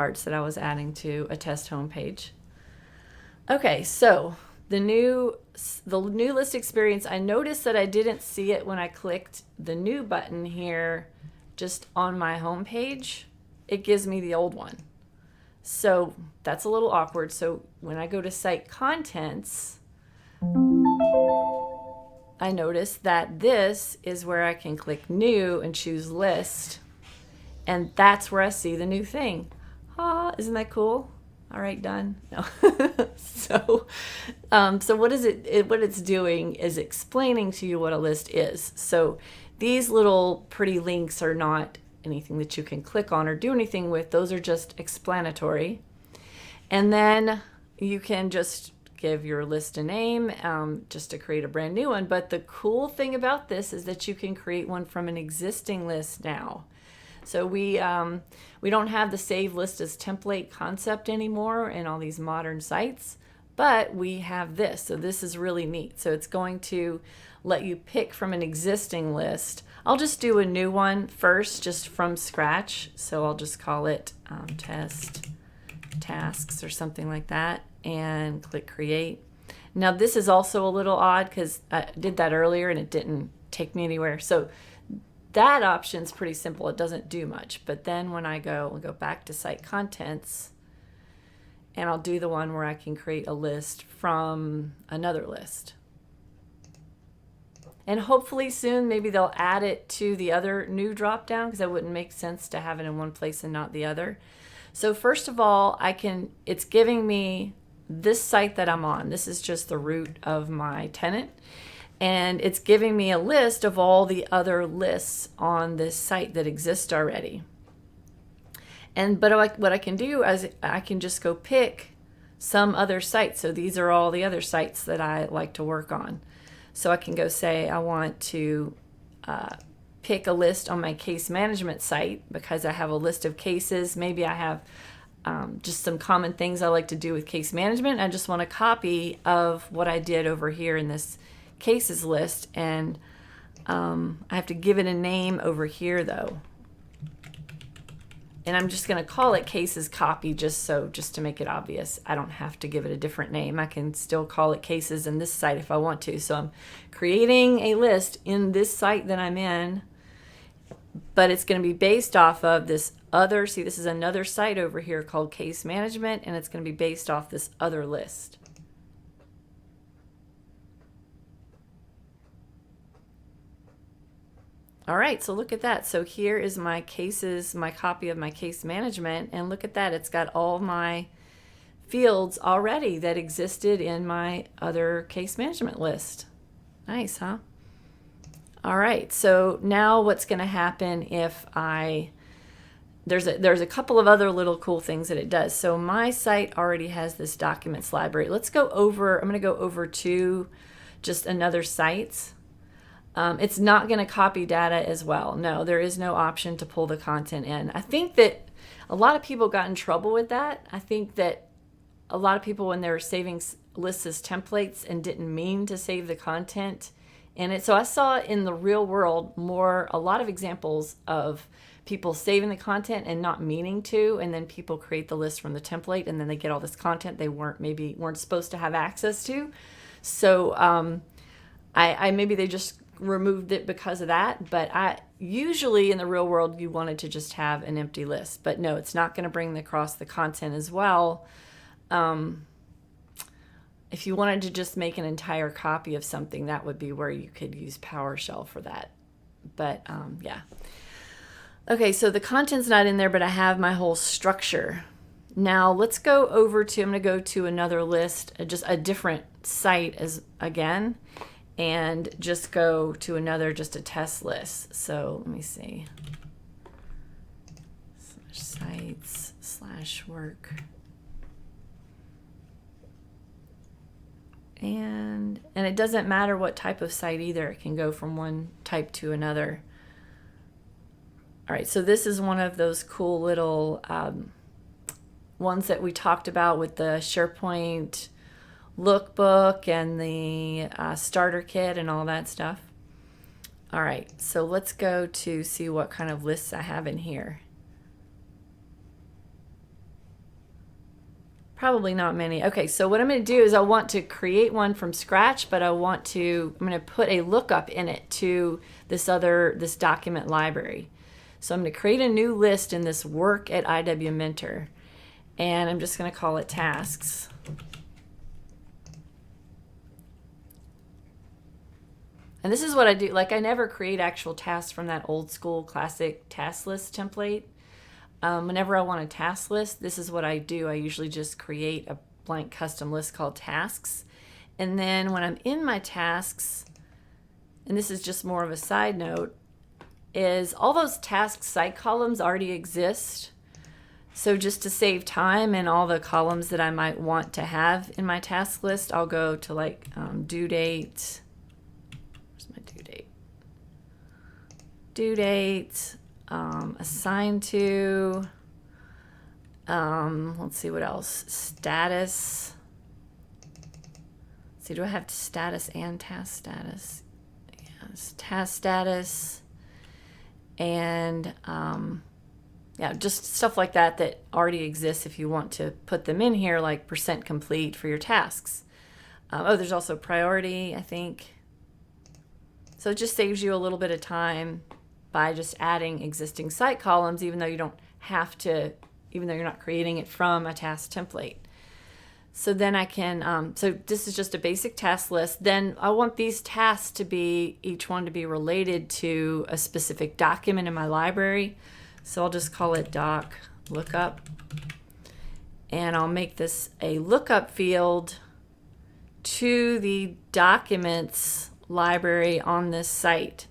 arts that I was adding to a test homepage. Okay, so the new list experience, I noticed that I didn't see it when I clicked the new button here just on my home page. It gives me the old one. So that's a little awkward. So when I go to site contents, I notice that this is where I can click new and choose list. And that's where I see the new thing. Ah, isn't that cool? All right, done. No. So what is it? What it's doing is explaining to you what a list is. So these little pretty links are not anything that you can click on or do anything with. Those are just explanatory. And then you can just give your list a name just to create a brand new one. But the cool thing about this is that you can create one from an existing list now. So we don't have the save list as template concept anymore in all these modern sites, but we have this. So this is really neat. So it's going to let you pick from an existing list. I'll just do a new one first, just from scratch. So I'll just call it test tasks or something like that and click create. Now this is also a little odd because I did that earlier and it didn't take me anywhere. So that option's pretty simple. It doesn't do much. But then when I go back to site contents, and I'll do the one where I can create a list from another list. And hopefully soon, maybe they'll add it to the other new drop down, because it wouldn't make sense to have it in one place and not the other. So first of all, it's giving me this site that I'm on. This is just the root of my tenant. And it's giving me a list of all the other lists on this site that exist already. But what I can do is I can just go pick some other sites. So these are all the other sites that I like to work on. So I can go say I want to pick a list on my case management site because I have a list of cases. Maybe I have just some common things I like to do with case management. I just want a copy of what I did over here in this cases list, and I have to give it a name over here though, and I'm just going to call it cases copy just to make it obvious. I don't have to give it a different name. I can still call it cases in this site if I want to. So I'm creating a list in this site that I'm in, but it's going to be based off of this other, see, this is another site over here called case management, and it's going to be based off this other list. All right, so look at that. So here is my cases, my copy of my case management, and look at that. It's got all my fields already that existed in my other case management list. Nice, huh? All right, so now what's going to happen if there's a couple of other little cool things that it does. So my site already has this documents library. I'm going to go over to just another site. It's not going to copy data as well. No, there is no option to pull the content in. I think that a lot of people got in trouble with that. I think that a lot of people, when they were saving lists as templates and didn't mean to save the content in it. So I saw in the real world a lot of examples of people saving the content and not meaning to, and then people create the list from the template and then they get all this content they weren't supposed to have access to. So I maybe they just removed it because of that, but usually in the real world you wanted to just have an empty list. But no, it's not going to bring across the content as well. If you wanted to just make an entire copy of something, that would be where you could use PowerShell for that. But yeah. Okay, so the content's not in there, but I have my whole structure. Now let's go over to, I'm going to go to another list, just a different site again, and just go to just a test list. So let me see. /sites/work. And it doesn't matter what type of site either. It can go from one type to another. All right, so this is one of those cool little ones that we talked about with the SharePoint lookbook and the starter kit and all that stuff. All right, so let's go to see what kind of lists I have in here. Probably not many. Okay, so what I'm going to do is I want to create one from scratch, but I'm going to put a lookup in it to this document library. So I'm going to create a new list in this work at IW Mentor, and I'm just going to call it tasks. And this is what I do. Like, I never create actual tasks from that old school classic task list template. Whenever I want a task list, this is what I do. I usually just create a blank custom list called tasks. And then when I'm in my tasks, and this is just more of a side note, is all those task site columns already exist. So just to save time and all the columns that I might want to have in my task list, I'll go to like due date. Where's my due date? Due date. Assigned to, let's see what else, status. Let's see, do I have status and task status? Yes, task status, and yeah, just stuff like that that already exists if you want to put them in here, like % complete for your tasks. Oh, there's also priority, I think. So it just saves you a little bit of time by just adding existing site columns, even though you don't have to, even though you're not creating it from a task template. So then I can, so this is just a basic task list. Then I want these tasks to be, each one to be related to a specific document in my library. So I'll just call it doc lookup. And I'll make this a lookup field to the documents library on this site.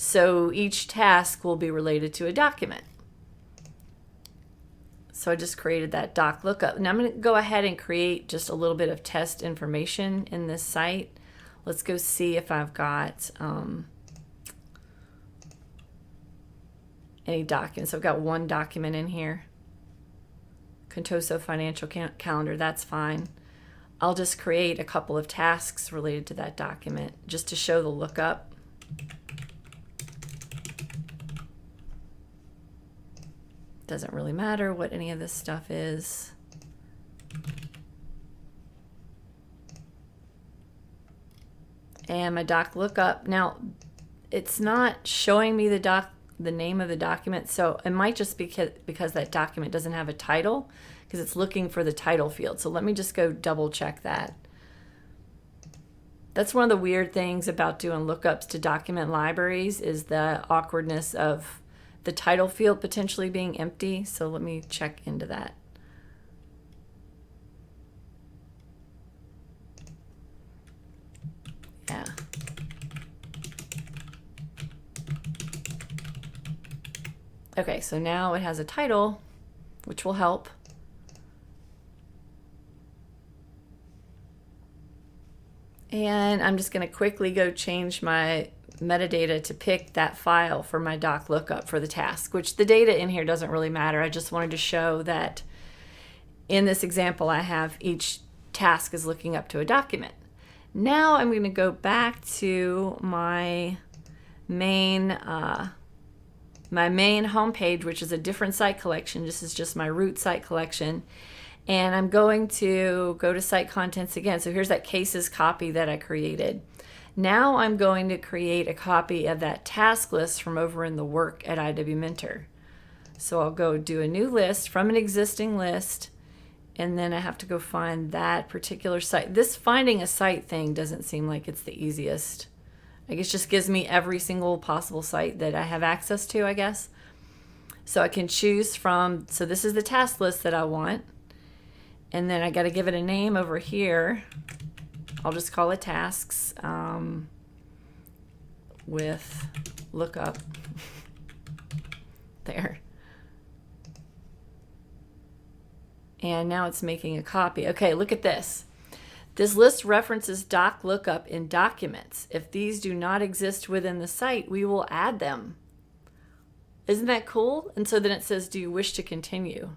So each task will be related to a document. So I just created that doc lookup. Now I'm going to go ahead and create just a little bit of test information in this site. Let's go see if I've got any documents. So I've got one document in here. Contoso Financial Calendar, that's fine. I'll just create a couple of tasks related to that document just to show the lookup. Doesn't really matter what any of this stuff is. And my doc lookup. Now, it's not showing me the name of the document, so it might just be because that document doesn't have a title, because it's looking for the title field. So let me just go double check that. That's one of the weird things about doing lookups to document libraries, is the awkwardness of the title field potentially being empty. So let me check into that. Yeah. Okay, so now it has a title, which will help. And I'm just going to quickly go change my metadata to pick that file for my doc lookup for the task, which the data in here doesn't really matter. I just wanted to show that in this example I have each task is looking up to a document. Now I'm going to go back to my main homepage, which is a different site collection. This is just my root site collection. And I'm going to go to site contents again. So here's that cases copy that I created. Now I'm going to create a copy of that task list from over in the work at IW Mentor. So I'll go do a new list from an existing list, and then I have to go find that particular site. This finding a site thing doesn't seem like it's the easiest. I guess it just gives me every single possible site that I have access to, I guess. So I can choose from, so this is the task list that I want. And then I got to give it a name over here. I'll just call it tasks with lookup. There. And now it's making a copy. Okay, look at this. This list references doc lookup in documents. If these do not exist within the site, we will add them. Isn't that cool? And so then it says, do you wish to continue?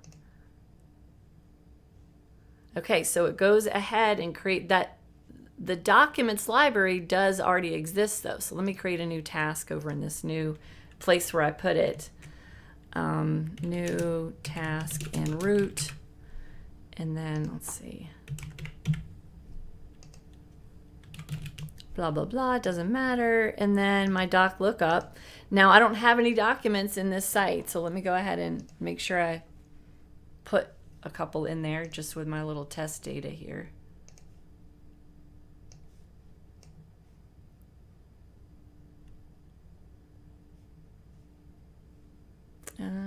Okay, so it goes ahead and create that. The documents library does already exist though. So let me create a new task over in this new place where I put it. New task in root. And then let's see. Blah, blah, blah, it doesn't matter. And then my doc lookup. Now I don't have any documents in this site, so let me go ahead and make sure I put a couple in there just with my little test data here.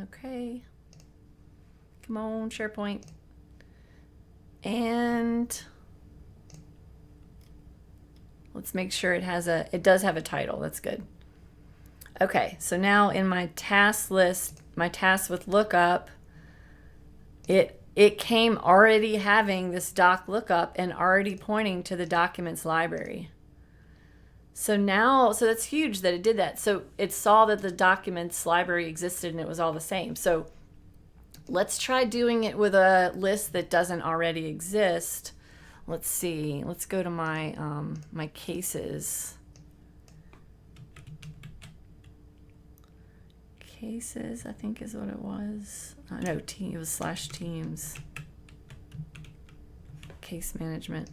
Okay. Come on, SharePoint. And let's make sure it does have a title. That's good. Okay, so now in my task list, my tasks with lookup, it came already having this doc lookup and already pointing to the documents library. So now, so that's huge that it did that. So it saw that the documents library existed and it was all the same. So let's try doing it with a list that doesn't already exist. Let's see. Let's go to my my cases. Cases, I think is what it was. No, it was /teams. Case management.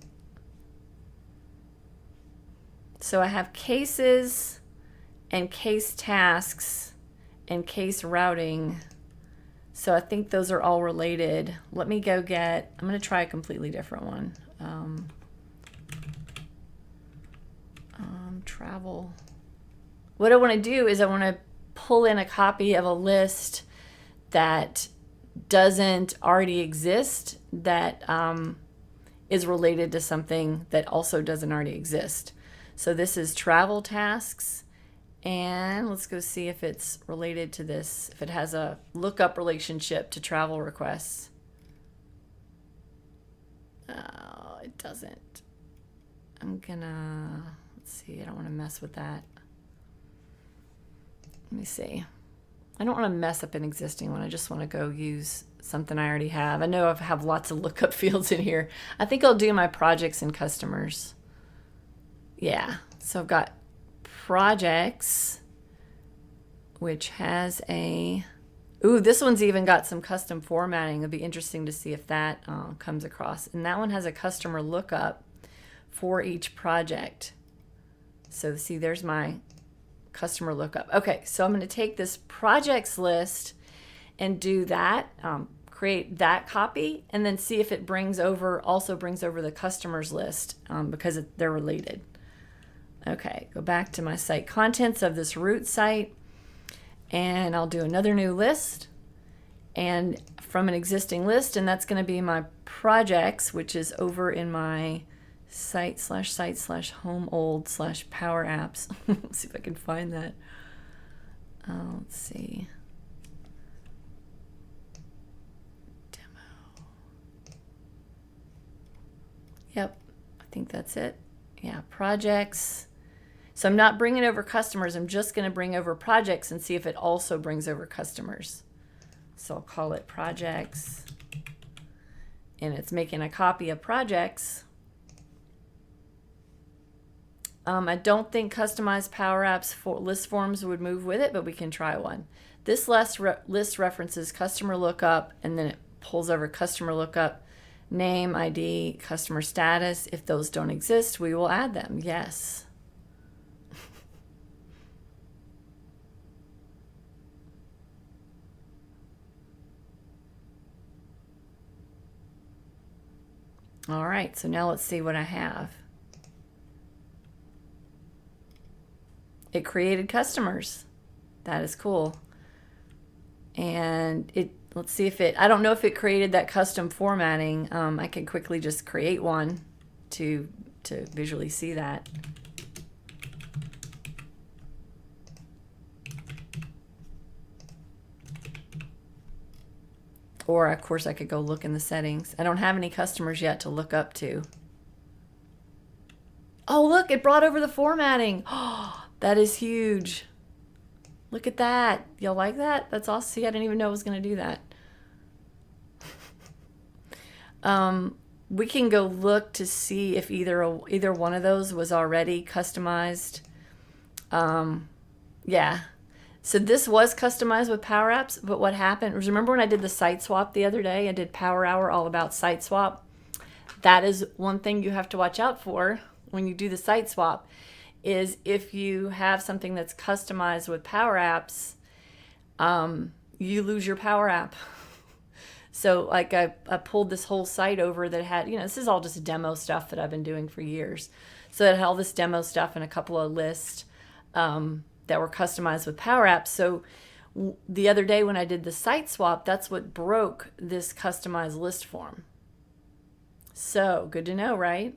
So I have cases and case tasks and case routing. So I think those are all related. Let me go get, I'm going to try a completely different one. Travel. What I want to do is I want to pull in a copy of a list that doesn't already exist, that is related to something that also doesn't already exist. So this is travel tasks, and let's go see if it's related to this, if it has a lookup relationship to travel requests. Oh, it doesn't. I'm gonna, let's see, I don't want to mess with that. Let me see. I don't want to mess up an existing one. I just want to go use something I already have. I know I have lots of lookup fields in here. I think I'll do my projects and customers. Yeah, so I've got projects, which has a, ooh, this one's even got some custom formatting. It'll be interesting to see if that comes across. And that one has a customer lookup for each project. So see, there's my customer lookup. Okay, so I'm going to take this projects list and do that, create that copy, and then see if it also brings over the customers list because they're related. Okay, go back to my site contents of this root site, and I'll do another new list, and from an existing list, and that's going to be my projects, which is over in my site/home old/PowerApps. Let's see if I can find that. Let's see. Demo. Yep, I think that's it. Yeah, projects. So I'm not bringing over customers. I'm just going to bring over projects and see if it also brings over customers. So I'll call it projects. And it's making a copy of projects. I don't think customized PowerApps for list forms would move with it, but we can try one. This list references customer lookup, and then it pulls over customer lookup, name, ID, customer status. If those don't exist, we will add them. Yes. All right, so now let's see what I have. It created customers. That is cool. And let's see if I don't know if it created that custom formatting. I can quickly just create one to visually see that. Or of course I could go look in the settings. I don't have any customers yet to look up to. Oh, look, it brought over the formatting. Oh, that is huge. Look at that. Y'all like that? That's awesome. See, I didn't even know it was going to do that. We can go look to see if either one of those was already customized. Yeah. So this was customized with PowerApps, but what happened was, remember when I did the site swap the other day? I did Power Hour all about site swap. That is one thing you have to watch out for when you do the site swap, is if you have something that's customized with PowerApps, you lose your Power App. So like I pulled this whole site over that had, this is all just demo stuff that I've been doing for years. So it had all this demo stuff and a couple of lists that were customized with PowerApps. So the other day when I did the site swap, that's what broke this customized list form. So good to know, right?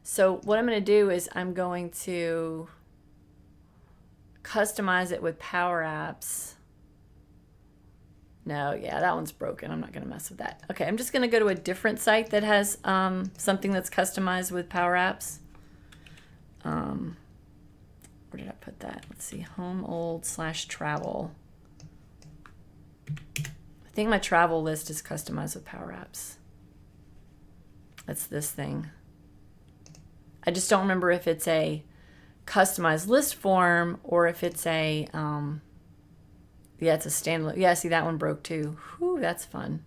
So what I'm going to do is I'm going to customize it with PowerApps. No, yeah, that one's broken. I'm not going to mess with that. Okay, I'm just going to go to a different site that has something that's customized with PowerApps. Where did I put that? Let's see, home old / travel. I think my travel list is customized with PowerApps. That's this thing. I just don't remember if it's a customized list form or if it's a, yeah, it's a standalone. Yeah, see, that one broke too. Whew, that's fun.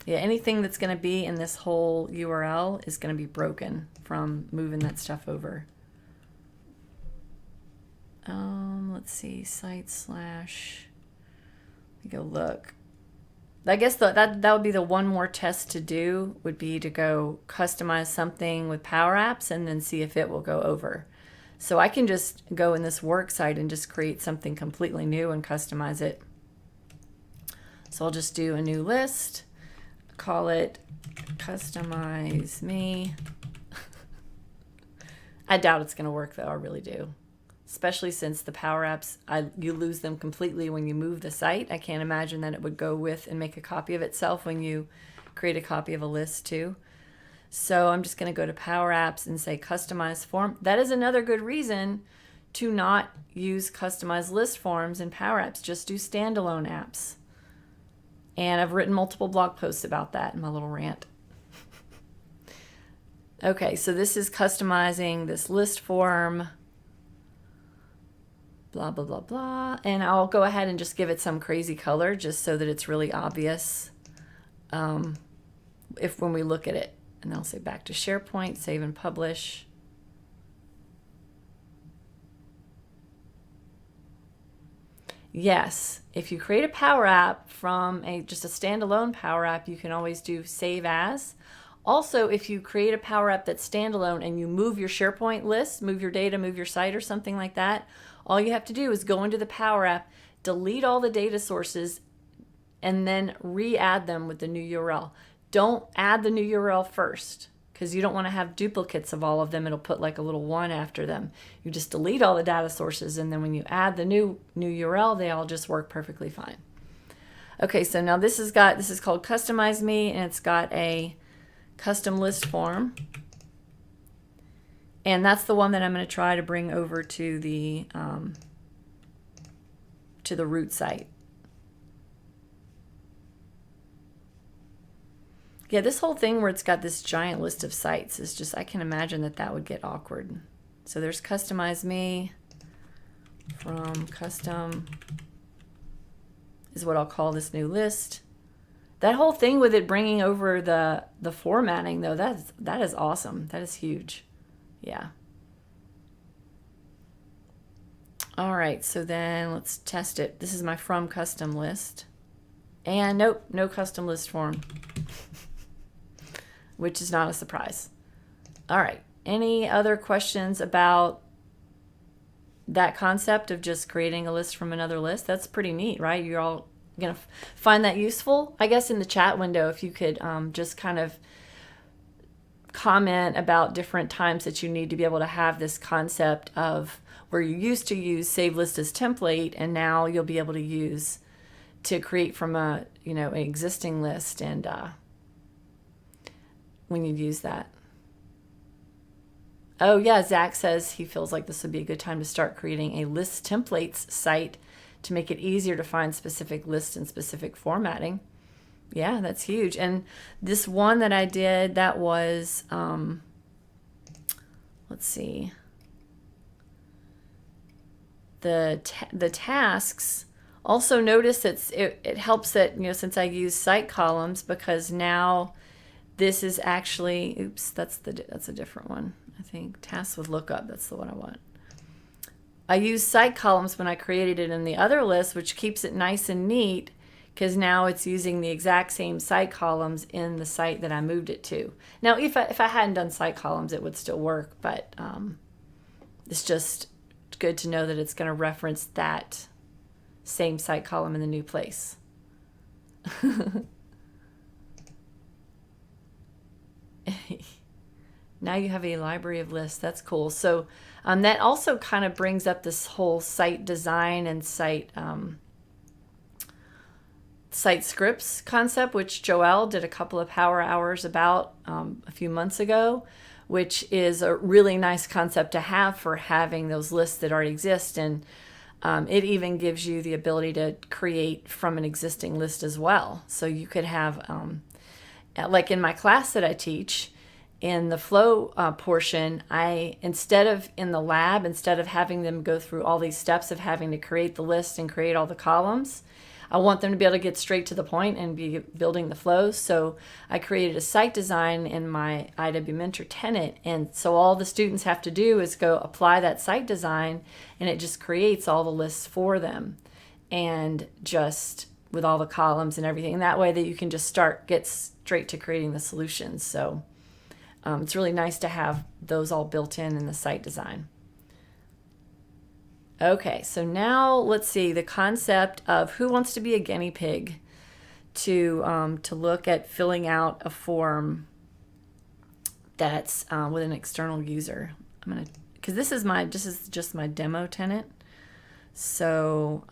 Yeah, anything that's going to be in this whole URL is going to be broken from moving that stuff over. Let's see, site / let me go look. I guess that would be the one more test to do, would be to go customize something with PowerApps and then see if it will go over. So I can just go in this work site and just create something completely new and customize it. So I'll just do a new list, call it Customize Me. I doubt it's going to work though, I really do. Especially since the PowerApps, you lose them completely when you move the site. I can't imagine that it would go with and make a copy of itself when you create a copy of a list too. So I'm just going to go to PowerApps and say Customize Form. That is another good reason to not use customized list forms in PowerApps. Just do standalone apps. And I've written multiple blog posts about that in my little rant. Okay, so this is customizing this list form. Blah, blah, blah, blah. And I'll go ahead and just give it some crazy color just so that it's really obvious when we look at it. And I'll say back to SharePoint, save and publish. Yes, if you create a Power App from just a standalone Power App, you can always do save as. Also, if you create a Power App that's standalone and you move your SharePoint list, move your data, move your site or something like that, all you have to do is go into the Power App, delete all the data sources, and then re-add them with the new URL. Don't add the new URL first because you don't want to have duplicates of all of them. It'll put like a little 1 after them. You just delete all the data sources, and then when you add the new URL, they all just work perfectly fine. Okay, so now this is called Customize Me, and it's got a custom list form. And that's the one that I'm going to try to bring over to the root site. Yeah, this whole thing where it's got this giant list of sites is just, I can imagine that would get awkward. So there's Customize Me from custom is what I'll call this new list. That whole thing with it bringing over the formatting though, that is awesome. That is huge. Yeah. All right, so then let's test it. This is my from custom list. And nope, no custom list form. Which is not a surprise. All right, any other questions about that concept of just creating a list from another list? That's pretty neat, right? You're all gonna find that useful? I guess in the chat window, if you could just kind of comment about different times that you need to be able to have this concept of where you used to use save list as template, and now you'll be able to use to create from an existing list, and when you use that. Oh yeah, Zach says he feels like this would be a good time to start creating a list templates site to make it easier to find specific lists and specific formatting. Yeah, that's huge. And this one that I did, that was, let's see. the tasks. Also notice it helps that, since I use site columns, because now this is actually, oops, that's a different one. I think tasks with lookup, that's the one I want. I use site columns when I created it in the other list, which keeps it nice and neat, because now it's using the exact same site columns in the site that I moved it to. Now, if I hadn't done site columns, it would still work, but it's just good to know that it's going to reference that same site column in the new place. Now you have a library of lists. That's cool. So that also kind of brings up this whole site design and site scripts concept, which Joelle did a couple of power hours about a few months ago, which is a really nice concept to have for having those lists that already exist. And it even gives you the ability to create from an existing list as well. So you could have, like in my class that I teach, in the flow portion, instead of having them go through all these steps of having to create the list and create all the columns, I want them to be able to get straight to the point and be building the flows. So I created a site design in my IW Mentor tenant. And so all the students have to do is go apply that site design, and it just creates all the lists for them, and just with all the columns and everything. And that way that you can just get straight to creating the solutions. So it's really nice to have those all built in the site design. Okay, so now let's see the concept of who wants to be a guinea pig to look at filling out a form that's with an external user. Because this is just my demo tenant, so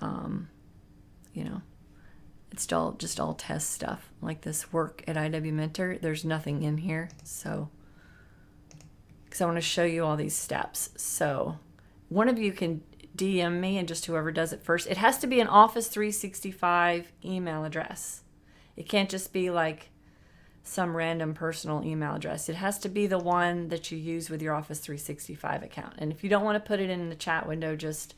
it's just all test stuff like this work at IW Mentor. There's nothing in here, so because I want to show you all these steps. So one of you can DM me, and just whoever does it first. It has to be an Office 365 email address. It can't just be like some random personal email address. It has to be the one that you use with your Office 365 account. And if you don't want to put it in the chat window, just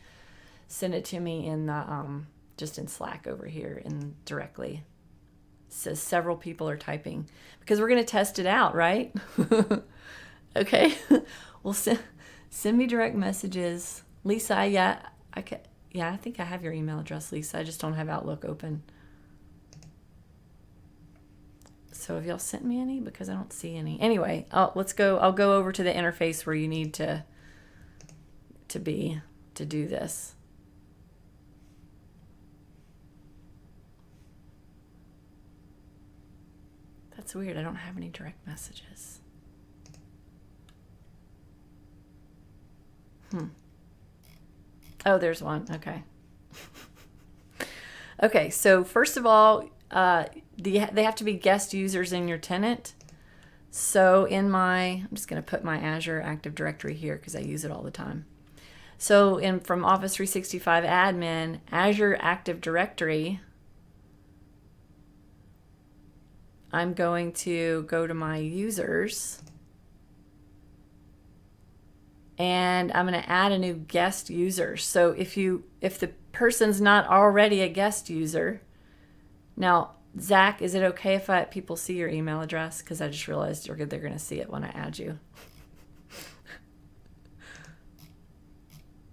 send it to me in the just in Slack over here and directly. It says several people are typing because we're going to test it out, right? Okay. Well, send me direct messages. Lisa, I think I have your email address, Lisa. I just don't have Outlook open. So have y'all sent me any? Because I don't see any. Anyway, let's go. I'll go over to the interface where you need to do this. That's weird. I don't have any direct messages. Oh, there's one. Okay. Okay, so first of all, they have to be guest users in your tenant. So I'm just going to put my Azure Active Directory here because I use it all the time. So from Office 365 Admin, Azure Active Directory, I'm going to go to my users, and I'm going to add a new guest user. So if the person's not already a guest user, now Zach, is it okay if people see your email address? Because I just realized they're going to see it when I add you.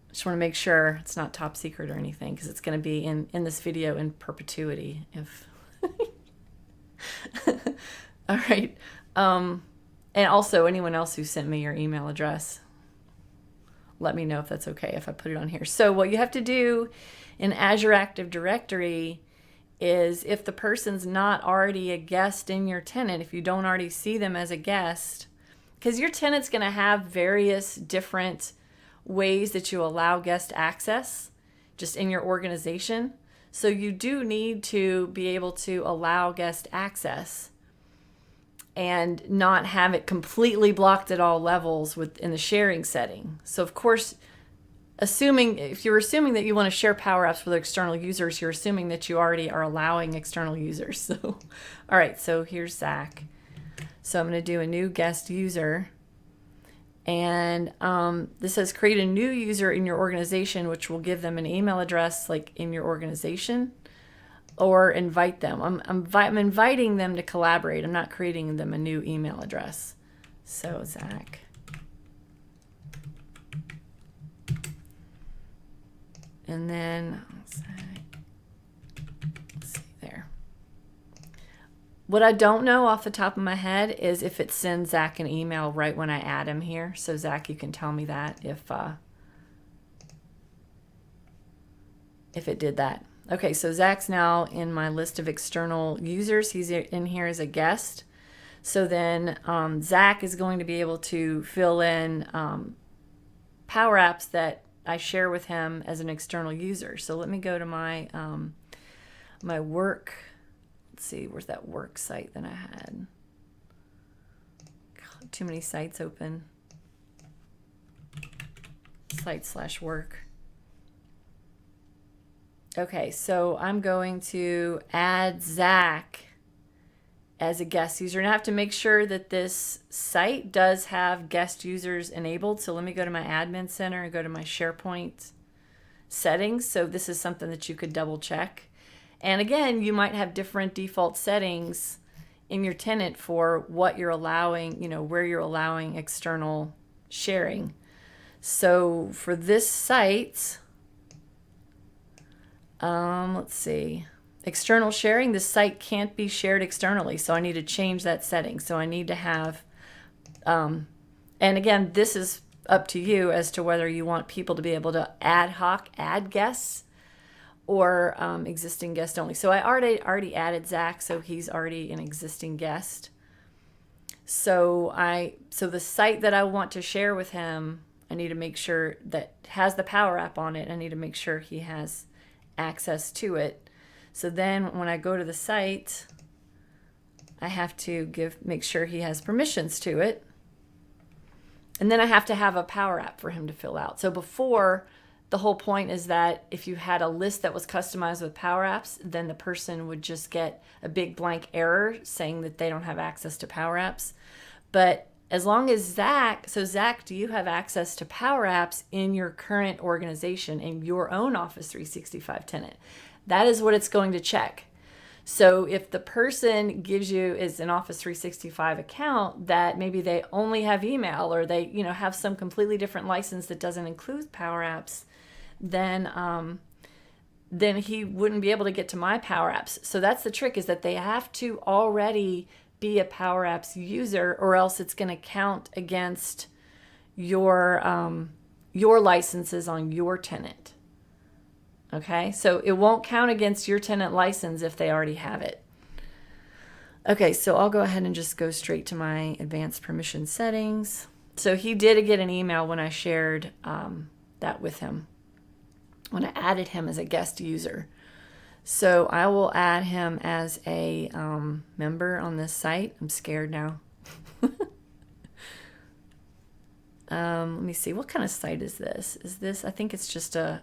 Just want to make sure it's not top secret or anything, because it's going to be in this video in perpetuity. All right. And also anyone else who sent me your email address, let me know if that's okay if I put it on here. So what you have to do in Azure Active Directory is, if the person's not already a guest in your tenant, if you don't already see them as a guest, because your tenant's going to have various different ways that you allow guest access just in your organization. So you do need to be able to allow guest access and not have it completely blocked at all levels in the sharing setting. So of course, if you're assuming that you want to share PowerApps with external users, you're assuming that you already are allowing external users. So, all right, so here's Zach. So I'm going to do a new guest user, And this says create a new user in your organization, which will give them an email address like in your organization, or invite them. I'm inviting them to collaborate. I'm not creating them a new email address. So Zach. And then, let's see there. What I don't know off the top of my head is if it sends Zach an email right when I add him here. So Zach, you can tell me that if it did that. Okay, so Zach's now in my list of external users. He's in here as a guest. So then Zach is going to be able to fill in PowerApps that I share with him as an external user. So let me go to my my work. Let's see, where's that work site that I had? God, too many sites open. Site/work. Okay, so I'm going to add Zach as a guest user, and I have to make sure that this site does have guest users enabled. So let me go to my admin center and go to my SharePoint settings. So this is something that you could double check. And again, you might have different default settings in your tenant for what you're allowing, where you're allowing external sharing. So for this site, let's see. External sharing, this site can't be shared externally, so I need to change that setting. So I need to have, and again, this is up to you as to whether you want people to be able to ad hoc add guests or existing guest only. So I already added Zach, so he's already an existing guest. So the site that I want to share with him, I need to make sure that has the Power App on it. I need to make sure he has access to it. So then when I go to the site, I have to make sure he has permissions to it. And then I have to have a Power App for him to fill out. So before, the whole point is that if you had a list that was customized with Power Apps, then the person would just get a big blank error saying that they don't have access to Power Apps. But as long as Zach, do you have access to Power Apps in your current organization, in your own Office 365 tenant? That is what it's going to check. So if the person is an Office 365 account that maybe they only have email, or they have some completely different license that doesn't include Power Apps, then he wouldn't be able to get to my Power Apps. So that's the trick, is that they have to already be a Power Apps user, or else it's going to count against your licenses on your tenant. Okay, so it won't count against your tenant license if they already have it. Okay, so I'll go ahead and just go straight to my advanced permission settings. So he did get an email when I shared that with him, when I added him as a guest user. So I will add him as a member on this site. I'm scared now. Let me see. What kind of site is this? I think it's just let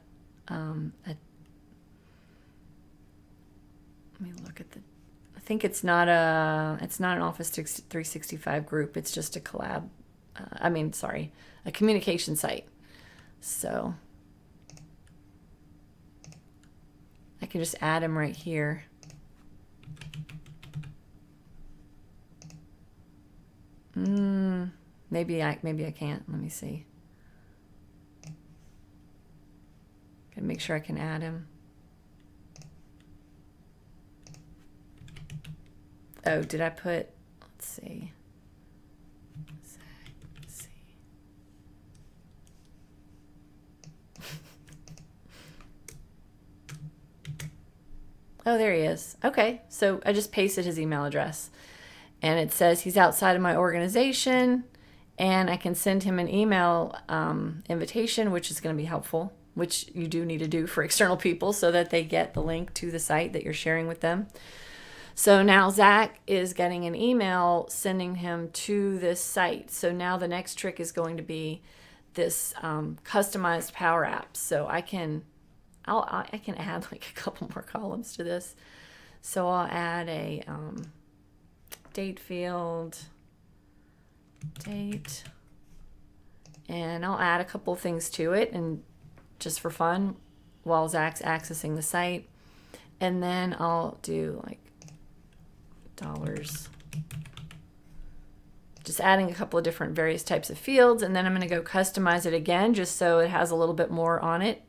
me look at I think it's not an Office 365 group. It's just a collab. A communication site. So I can just add him right here. Maybe I can't. Let me see. Gotta make sure I can add him. Oh, did I put? Let's see. Oh, there he is. Okay, so I just pasted his email address, and it says he's outside of my organization, and I can send him an email invitation, which is going to be helpful, which you do need to do for external people so that they get the link to the site that you're sharing with them. So now Zach is getting an email sending him to this site. So now the next trick is going to be this customized Power Apps. So I can add like a couple more columns to this. So I'll add a date field, date, And I'll add a couple things to it and just for fun while Zach's accessing the site. And then I'll do like dollars. Just adding a couple of different various types of fields, and then I'm going to go customize it again just so it has a little bit more on it.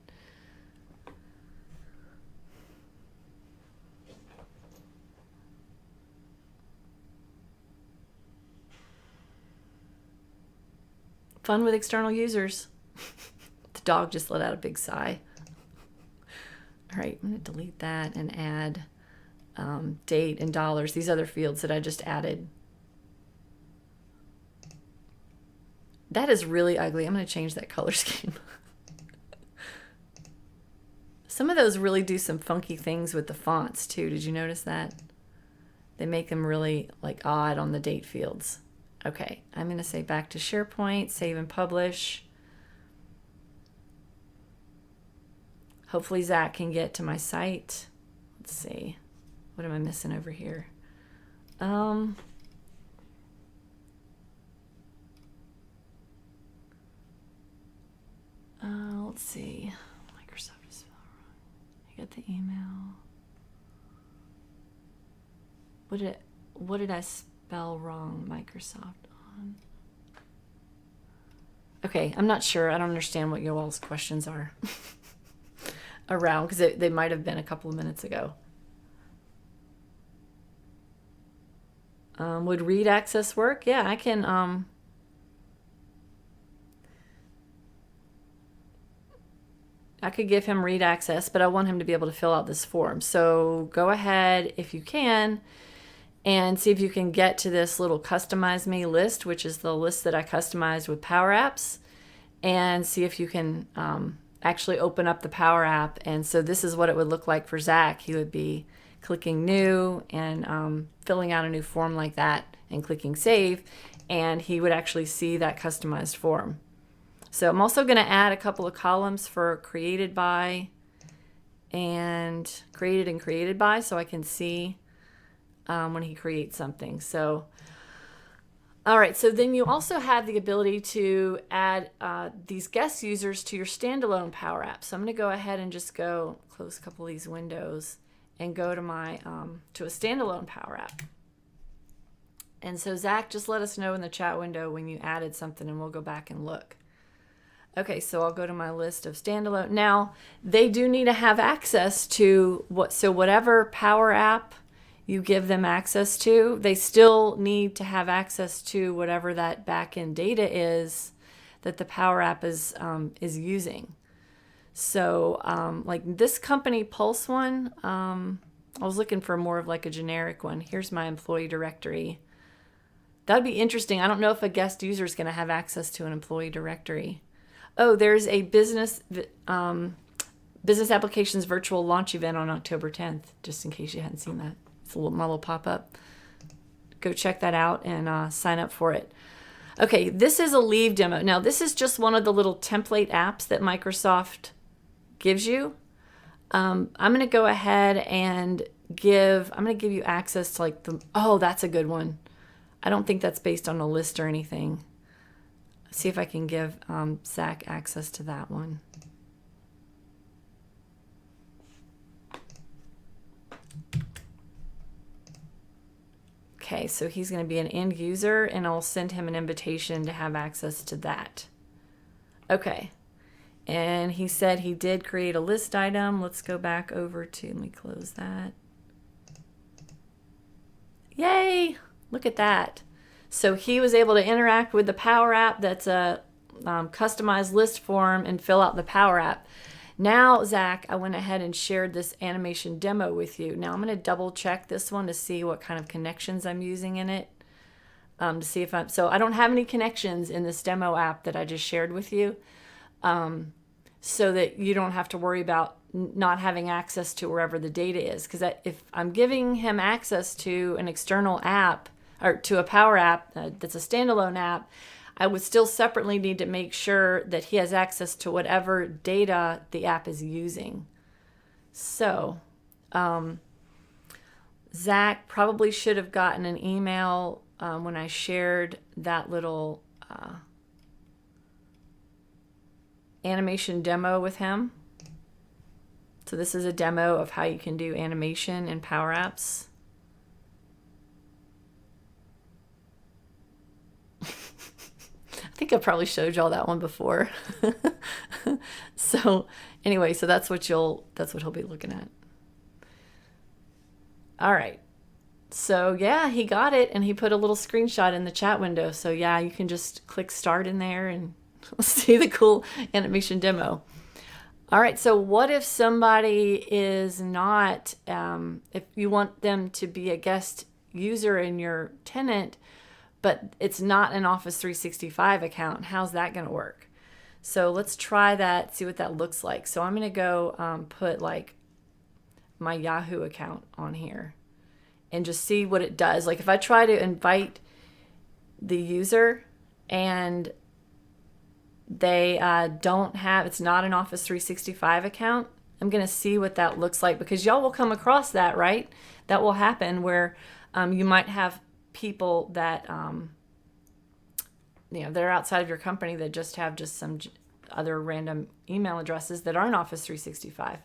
Fun with external users. The dog just let out a big sigh. All right, I'm going to delete that and add date and dollars, these other fields that I just added. That is really ugly. I'm going to change that color scheme. Some of those really do some funky things with the fonts too. Did you notice that? They make them really like odd on the date fields. Okay, I'm going to say back to SharePoint, save and publish. Hopefully Zach can get to my site. Let's see. What am I missing over here? Let's see. Microsoft is spelled wrong. I got the email. What did I spell wrong? Microsoft on. Okay, I'm not sure. I don't understand what your all's questions are around because they might have been a couple of minutes ago. Would read access work? Yeah, I can. I could give him read access, but I want him to be able to fill out this form. So go ahead if you can and see if you can get to this little customize me list, which is the list that I customized with PowerApps, and see if you can actually open up the Power App. And so this is what it would look like for Zach. He would be clicking new and filling out a new form like that and clicking save, and he would actually see that customized form. So I'm also going to add a couple of columns for created by and created by so I can see when he creates something. So, all right, so then you also have the ability to add these guest users to your standalone Power App. So I'm going to go ahead and just go close a couple of these windows and go to my to a standalone Power App. And so Zach, just let us know in the chat window when you added something and we'll go back and look. Okay, so I'll go to my list of standalone. Now, they do need to have access to whatever Power App you give them access to, they still need to have access to whatever that backend data is that the Power App is using. So like this company Pulse one, I was looking for more of like a generic one. Here's my employee directory. That'd be interesting. I don't know if a guest user is going to have access to an employee directory. Oh, there's a business applications virtual launch event on October 10th, just in case you hadn't seen that. It's my little pop-up. Go check that out and sign up for it. Okay, this is a leave demo. Now, this is just one of the little template apps that Microsoft gives you. I'm going to go ahead and give you access to like oh, that's a good one. I don't think that's based on a list or anything. See if I can give Zach access to that one. Okay, so he's going to be an end user, and I'll send him an invitation to have access to that. Okay, and he said he did create a list item. Let's go back over to, let me close that. Yay! Look at that. So he was able to interact with the Power App that's a customized list form and fill out the Power App. Now, Zach, I went ahead and shared this animation demo with you. Now I'm going to double check this one to see what kind of connections I'm using in it. To see if so I don't have any connections in this demo app that I just shared with you. So that you don't have to worry about not having access to wherever the data is. Because if I'm giving him access to an external app, or to a Power App that's a standalone app, I would still separately need to make sure that he has access to whatever data the app is using. So, Zach probably should have gotten an email when I shared that little animation demo with him. So this is a demo of how you can do animation in PowerApps. I think I probably showed y'all that one before. So anyway, so that's what he'll be looking at. All right. So yeah, he got it, and he put a little screenshot in the chat window. So yeah, you can just click start in there and see the cool animation demo. All right, so what if somebody is not, if you want them to be a guest user in your tenant, but it's not an Office 365 account, how's that going to work? So let's try that, see what that looks like. So I'm going to go put like my Yahoo account on here and just see what it does. Like if I try to invite the user and they don't have, it's not an Office 365 account, I'm going to see what that looks like, because y'all will come across that, right? That will happen where you might have people that, they're outside of your company that just have just some other random email addresses that aren't Office 365.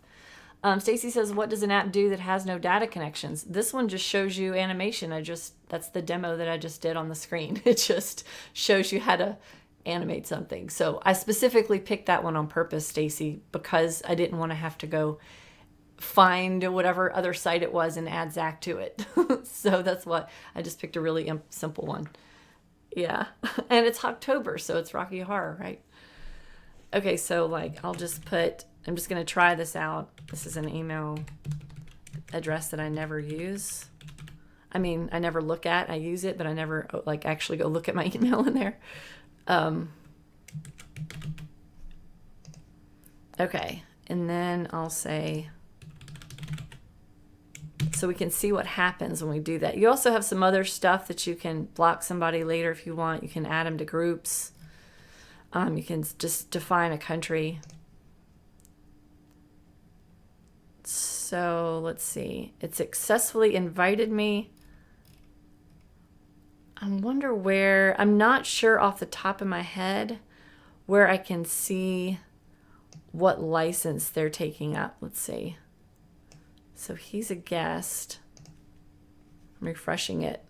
Stacy says, what does an app do that has no data connections? This one just shows you animation. That's the demo that I just did on the screen. It just shows you how to animate something. So I specifically picked that one on purpose, Stacy, because I didn't want to have to go find whatever other site it was and add Zach to it. So that's why I just picked a really simple one. Yeah. And it's October, so it's Rocky Horror, right? Okay, so like I'm just going to try this out. This is an email address that I never use. I mean, I never look at, I use it, but I never like actually go look at my email in there. Okay, and then I'll say, so we can see what happens when we do that. You also have some other stuff that you can block somebody later if you want. You can add them to groups. You can just define a country. So let's see. It successfully invited me. I wonder where, I'm not sure off the top of my head where I can see what license they're taking up. Let's see. So he's a guest. I'm refreshing it.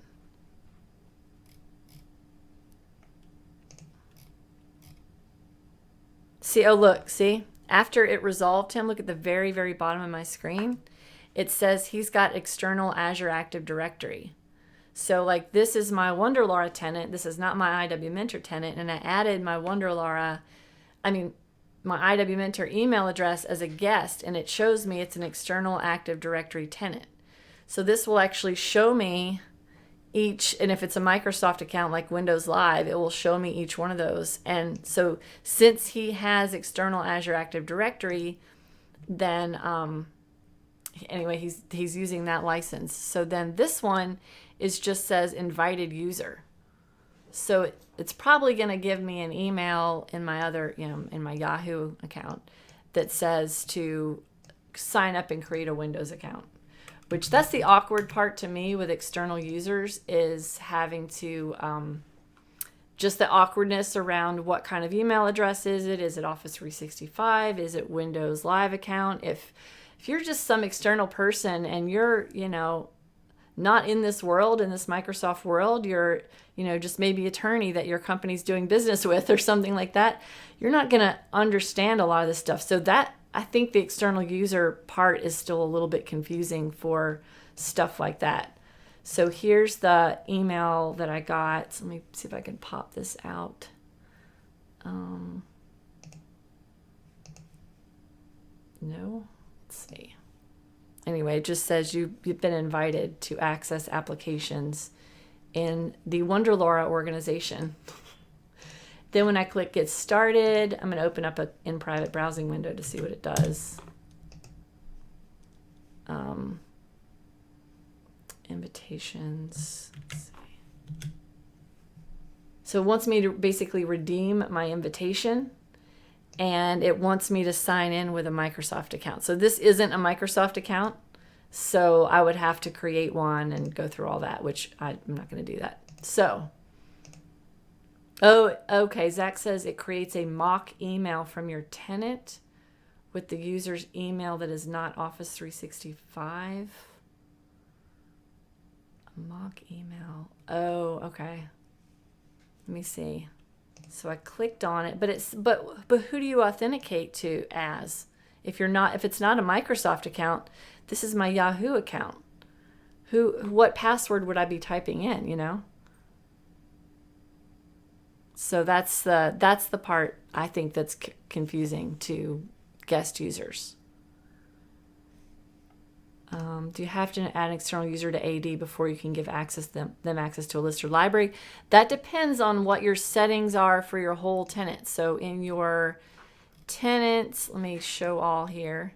See, oh look, see? After it resolved him, look at the very, very bottom of my screen. It says he's got external Azure Active Directory. So like this is my WonderLaura tenant. This is not my IW Mentor tenant. And I added my my IW Mentor email address as a guest, and it shows me it's an external Active Directory tenant. So this will actually show me each, and if it's a Microsoft account like Windows Live, it will show me each one of those. And so since he has external Azure Active Directory, then anyway, he's using that license. So then this one just says invited user. So it's probably going to give me an email in my other, in my Yahoo account that says to sign up and create a Windows account. Which that's the awkward part to me with external users, is having to, just the awkwardness around what kind of email address is it? Is it Office 365? Is it Windows Live account? If you're just some external person and you're, not in this world, in this Microsoft world, you're, just maybe attorney that your company's doing business with or something like that, you're not going to understand a lot of this stuff. So that, I think the external user part is still a little bit confusing for stuff like that. So here's the email that I got. So let me see if I can pop this out. No, let's see. Anyway, it just says you've been invited to access applications in the WonderLaura organization. Then when I click Get Started, I'm going to open up an in-private browsing window to see what it does. Invitations. Let's see. So it wants me to basically redeem my invitation, and it wants me to sign in with a Microsoft account. So this isn't a Microsoft account, so I would have to create one and go through all that, which I'm not going to do that. So Oh, okay. Zach says it creates a mock email from your tenant with the user's email that is not Office 365. A mock email. Oh, okay. Let me see. So I clicked on it, but who do you authenticate to as? If it's not a Microsoft account, this is my Yahoo account. What password would I be typing in, you know? So that's the part I think that's confusing to guest users. Do you have to add an external user to AD before you can give them access to a list or library? That depends on what your settings are for your whole tenant. So in your tenants, let me show all here.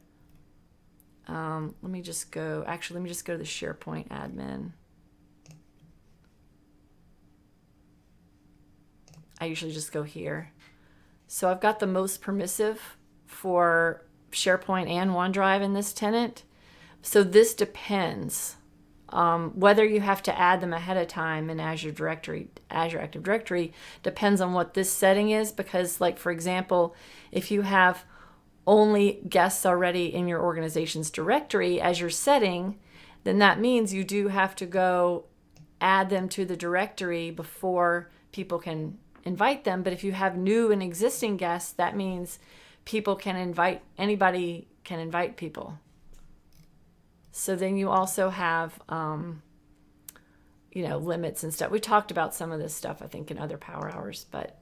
Let me just go to the SharePoint admin. I usually just go here. So I've got the most permissive for SharePoint and OneDrive in this tenant. So this depends whether you have to add them ahead of time in Azure Active Directory depends on what this setting is, because like, for example, if you have only guests already in your organization's directory as your setting, then that means you do have to go add them to the directory before people can invite them. But if you have new and existing guests, that means anybody can invite people. So then you also have, limits and stuff. We talked about some of this stuff, I think, in other Power Hours, but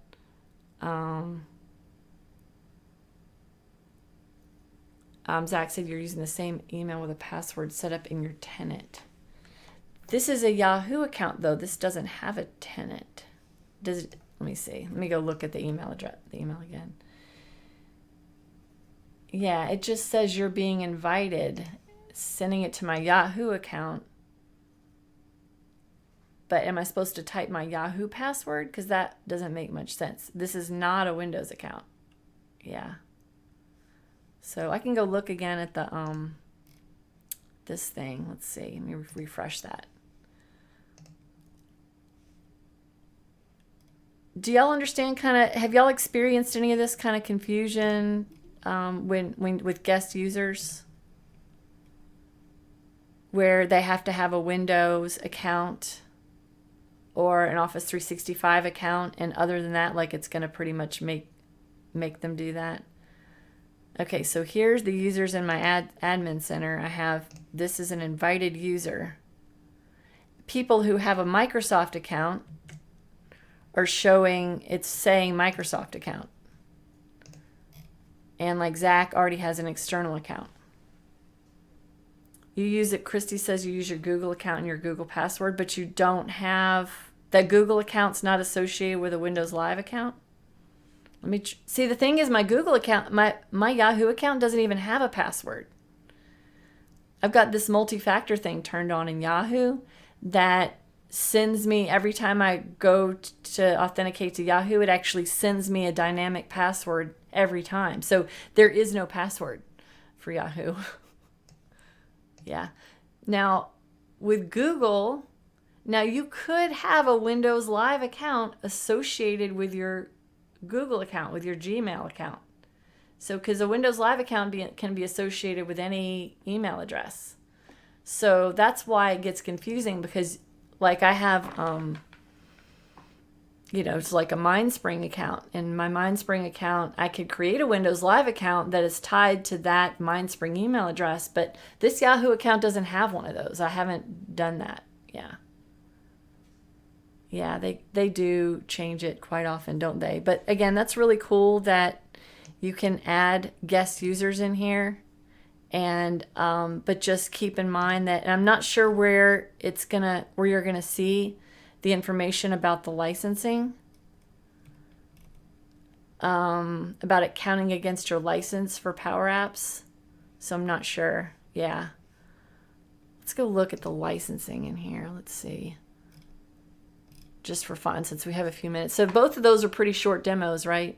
Zach said you're using the same email with a password set up in your tenant. This is a Yahoo account, though. This doesn't have a tenant. Does it? Let me see. Let me go look at the email again. Yeah, it just says you're being invited. Sending it to my Yahoo account. But am I supposed to type my Yahoo password? Because that doesn't make much sense. This is not a Windows account. Yeah. So I can go look again at the this thing. Let's see. Let me refresh that. Do y'all understand have y'all experienced any of this kind of confusion when with guest users? Where they have to have a Windows account or an Office 365 account, and other than that, like, it's going to pretty much make them do that. Okay, so here's the users in my admin center. I have, this is an invited user. People who have a Microsoft account are it's saying Microsoft account. And like Zach already has an external account. You use it, Christy says you use your Google account and your Google password, but you don't have, that Google account's not associated with a Windows Live account. Let me see, the thing is, my Google account, my Yahoo account doesn't even have a password. I've got this multi-factor thing turned on in Yahoo that sends me, every time I go to authenticate to Yahoo, it actually sends me a dynamic password every time. So there is no password for Yahoo. Yeah. Now, with Google, now you could have a Windows Live account associated with your Google account, with your Gmail account. So, because a Windows Live account can be associated with any email address. So that's why it gets confusing, because like I have, it's like a MindSpring account. And my MindSpring account, I could create a Windows Live account that is tied to that MindSpring email address. But this Yahoo account doesn't have one of those. I haven't done that. Yeah. Yeah, they do change it quite often, don't they? But again, that's really cool that you can add guest users in here. And but just keep in mind that, and I'm not sure where you're gonna see the information about the licensing, about it counting against your license for PowerApps. So I'm not sure. Yeah. Let's go look at the licensing in here. Let's see. Just for fun, since we have a few minutes. So both of those are pretty short demos, right?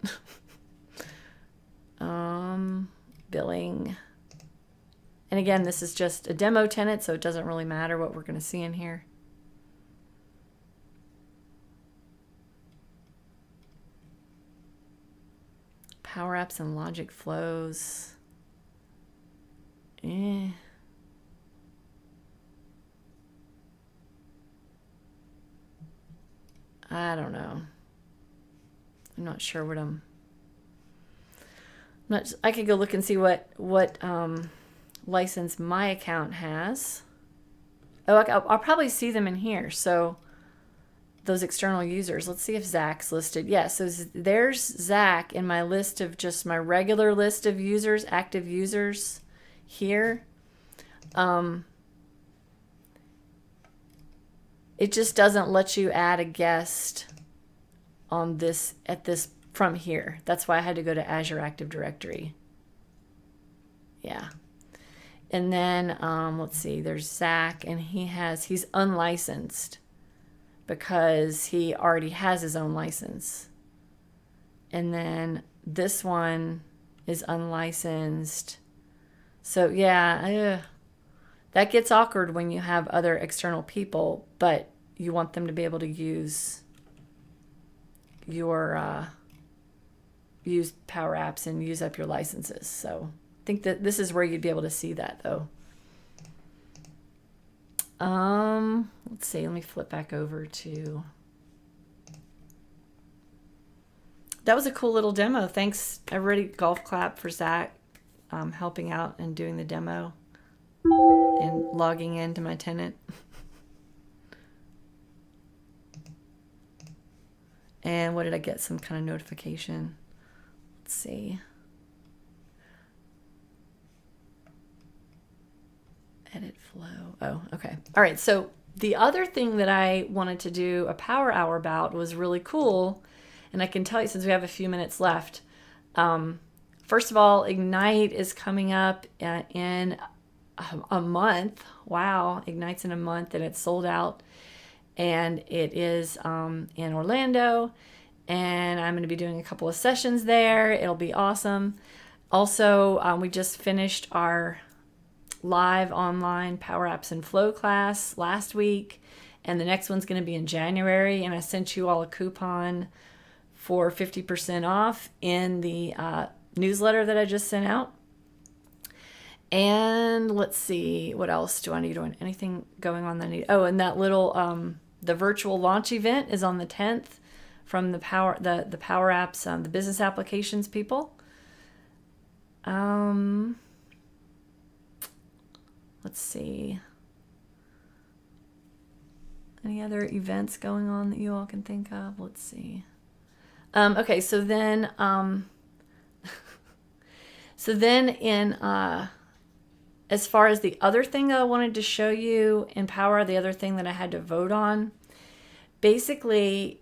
Billing. And again, this is just a demo tenant, so it doesn't really matter what we're going to see in here. PowerApps and logic flows. I don't know. I'm not sure what I'm not. I could go look and see what license my account has. Oh, I'll probably see them in here. So those external users. Let's see if Zach's listed. Yeah, so there's Zach in my list of just my regular list of users, active users here. It just doesn't let you add a guest on this from here. That's why I had to go to Azure Active Directory. Yeah. And then let's see, there's Zach, and he's unlicensed because he already has his own license. And then this one is unlicensed. So yeah, that gets awkward when you have other external people, but you want them to be able to use your use PowerApps and use up your licenses. So I think that this is where you'd be able to see that, though. Let's see. Let me flip back over to. That was a cool little demo. Thanks, everybody. Golf clap for Zach helping out and doing the demo and logging into my tenant. And what did I get? Some kind of notification. Let's see. Edit flow. Oh, okay. All right. So the other thing that I wanted to do a power hour about was really cool. And I can tell you, since we have a few minutes left, first of all, Ignite is coming up in a month. Wow. Ignite's in a month and it's sold out. And it is in Orlando. And I'm going to be doing a couple of sessions there. It'll be awesome. Also, we just finished our live online PowerApps and Flow class last week. And the next one's going to be in January. And I sent you all a coupon for 50% off in the newsletter that I just sent out. And let's see, what else do I need? Anything going on that I need? Oh, and that little the virtual launch event is on the 10th from the PowerApps, the business applications people. Let's see. Any other events going on that you all can think of? Let's see. Okay, so then as far as the other thing that I wanted to show you in Power, the other thing that I had to vote on, basically,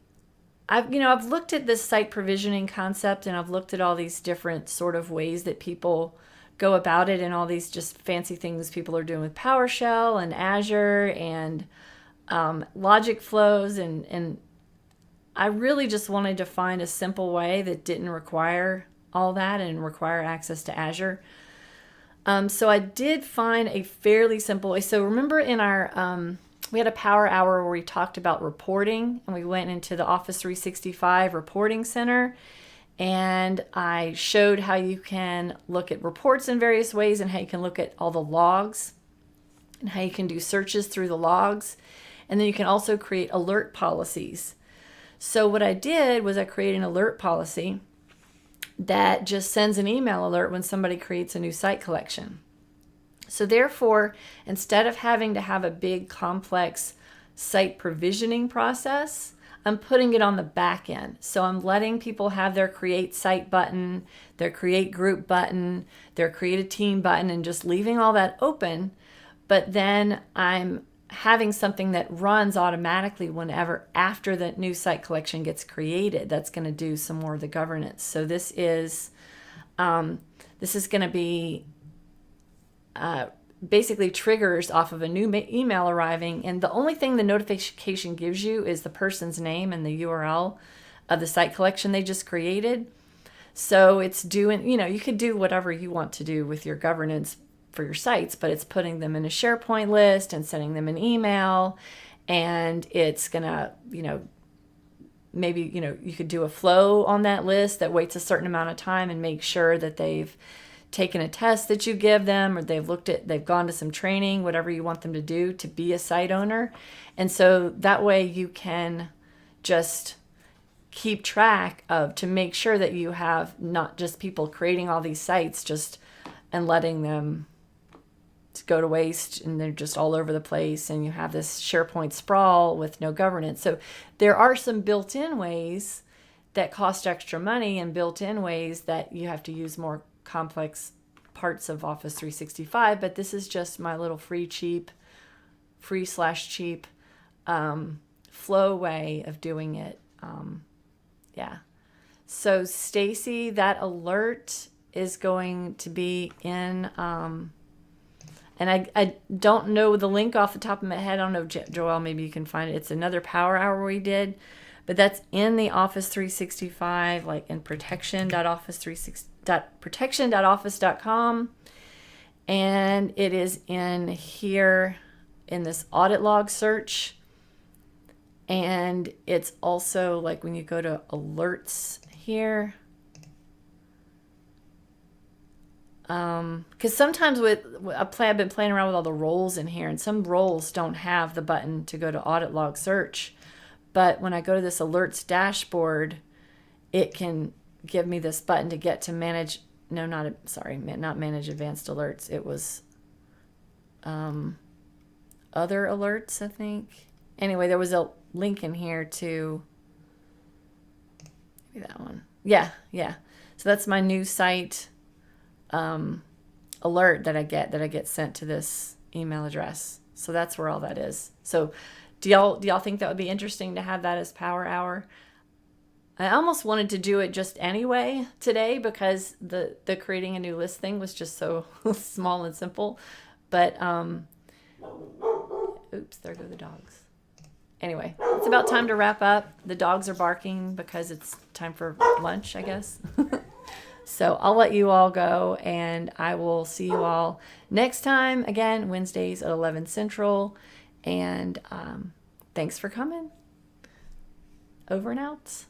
I've looked at this site provisioning concept, and I've looked at all these different sort of ways that people go about it, and all these just fancy things people are doing with PowerShell and Azure and logic flows, and I really just wanted to find a simple way that didn't require all that and require access to Azure. So I did find a fairly simple way. So remember in our, we had a power hour where we talked about reporting, and we went into the Office 365 reporting center, and I showed how you can look at reports in various ways and how you can look at all the logs and how you can do searches through the logs. And then you can also create alert policies. So what I did was I created an alert policy that just sends an email alert when somebody creates a new site collection. So therefore, instead of having to have a big complex site provisioning process, I'm putting it on the back end. So I'm letting people have their create site button, their create group button, their create a team button, and just leaving all that open. But then I'm having something that runs automatically whenever after the new site collection gets created. That's going to do some more of the governance. So this is going to be basically triggers off of a new email arriving, and the only thing the notification gives you is the person's name and the URL of the site collection they just created. So it's doing, you could do whatever you want to do with your governance for your sites, but it's putting them in a SharePoint list and sending them an email, and it's gonna, maybe, you could do a flow on that list that waits a certain amount of time and make sure that they've taken a test that you give them, or they've gone to some training, whatever you want them to do to be a site owner. And so that way you can just keep track to make sure that you have not just people creating all these sites and letting them go to waste, and they're just all over the place, and you have this SharePoint sprawl with no governance. So there are some built-in ways that cost extra money, and built-in ways that you have to use more complex parts of Office 365, but this is just my little free/cheap flow way of doing it. Yeah. So Stacy, that alert is going to be in, and I don't know the link off the top of my head. I don't know, Joelle, maybe you can find it. It's another Power Hour we did, but that's in the Office 365, like in protection.office.com. And it is in here in this audit log search. And it's also like when you go to alerts here, because sometimes I've been playing around with all the roles in here, and some roles don't have the button to go to audit log search. But when I go to this alerts dashboard, it can give me this button to get to manage. No, not manage advanced alerts. It was other alerts, I think. Anyway, there was a link in here to maybe that one. Yeah. So that's my new site alert that I get sent to this email address. So that's where all that is. So do y'all think that would be interesting to have that as Power Hour? I almost wanted to do it just anyway today because the creating a new list thing was just so small and simple. But oops, there go the dogs. Anyway, it's about time to wrap up. The dogs are barking because it's time for lunch, I guess. So I'll let you all go, and I will see you all next time. Again, Wednesdays at 11 Central. And thanks for coming. Over and out.